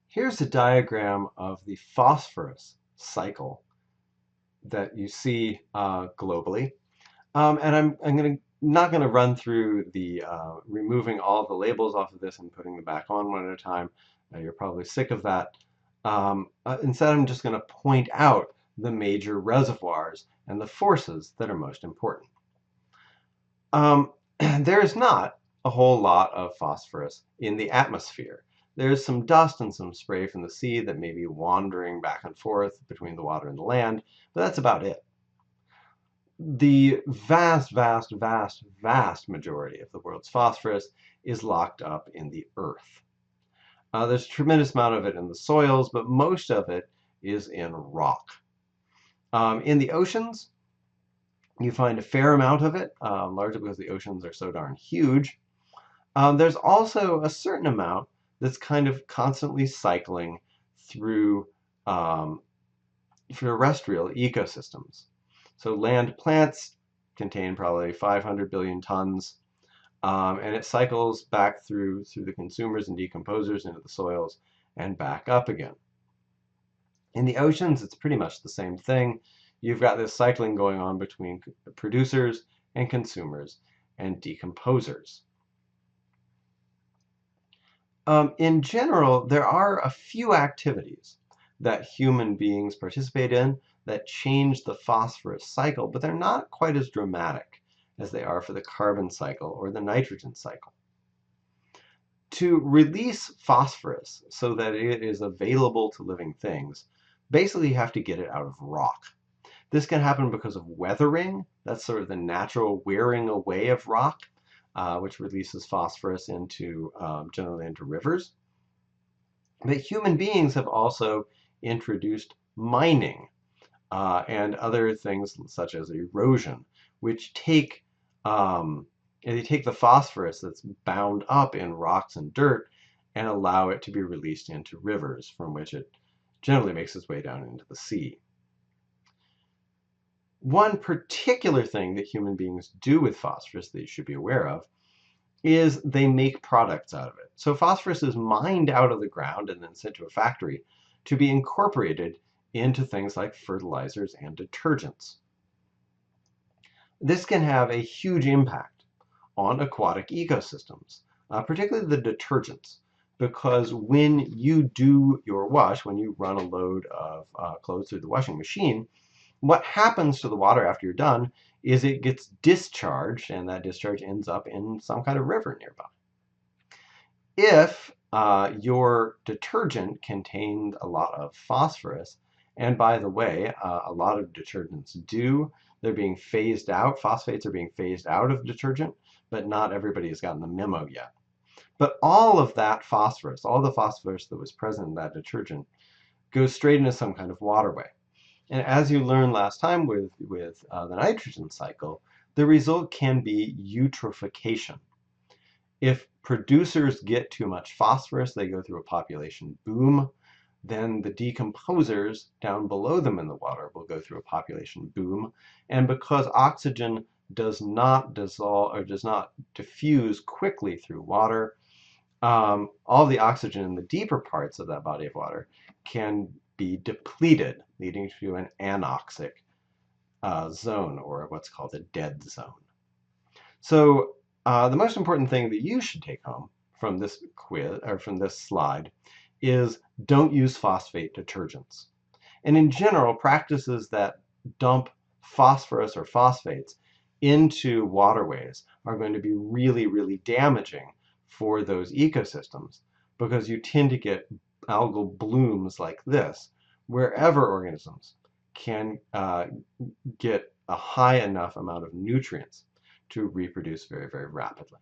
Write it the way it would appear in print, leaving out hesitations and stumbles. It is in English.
Here's a diagram of the phosphorus cycle that you see globally. And not going to run through the removing all the labels off of this and putting them back on one at a time. You're probably sick of that. Instead, I'm just going to point out the major reservoirs and the forces that are most important. There's not a whole lot of phosphorus in the atmosphere. There's some dust and some spray from the sea that may be wandering back and forth between the water and the land, but that's about it. The vast, vast, vast, vast majority of the world's phosphorus is locked up in the earth. There's a tremendous amount of it in the soils, but most of it is in rock. In the oceans, you find a fair amount of it, largely because the oceans are so darn huge. There's also a certain amount that's kind of constantly cycling through terrestrial ecosystems. So land plants contain probably 500 billion tons, and it cycles back through the consumers and decomposers into the soils and back up again. In the oceans, it's pretty much the same thing. You've got this cycling going on between producers and consumers and decomposers. In general, there are a few activities that human beings participate in that change the phosphorus cycle, but they're not quite as dramatic as they are for the carbon cycle or the nitrogen cycle. To release phosphorus so that it is available to living things, basically you have to get it out of rock. This can happen because of weathering. That's sort of the natural wearing away of rock, which releases phosphorus generally into rivers. But human beings have also introduced mining and other things such as erosion, which take the phosphorus that's bound up in rocks and dirt and allow it to be released into rivers, from which it generally makes its way down into the sea. One particular thing that human beings do with phosphorus that you should be aware of is they make products out of it. So phosphorus is mined out of the ground and then sent to a factory to be incorporated into things like fertilizers and detergents. This can have a huge impact on aquatic ecosystems, particularly the detergents, because when you do your wash, when you run a load of clothes through the washing machine, what happens to the water after you're done is it gets discharged, and that discharge ends up in some kind of river nearby. If your detergent contained a lot of phosphorus, and by the way, a lot of detergents do, they're being phased out. Phosphates are being phased out of detergent, but not everybody has gotten the memo yet. But all of that phosphorus, all the phosphorus that was present in that detergent, goes straight into some kind of waterway. And as you learned last time with the nitrogen cycle, the result can be eutrophication. If producers get too much phosphorus, they go through a population boom. Then the decomposers down below them in the water will go through a population boom. And because oxygen does not dissolve or does not diffuse quickly through water, all the oxygen in the deeper parts of that body of water can be depleted, leading to an anoxic zone, or what's called a dead zone. So the most important thing that you should take home from this quiz, or from this slide, is don't use phosphate detergents. And in general, practices that dump phosphorus or phosphates into waterways are going to be really, really damaging for those ecosystems, because you tend to get algal blooms like this wherever organisms can get a high enough amount of nutrients to reproduce very, very rapidly.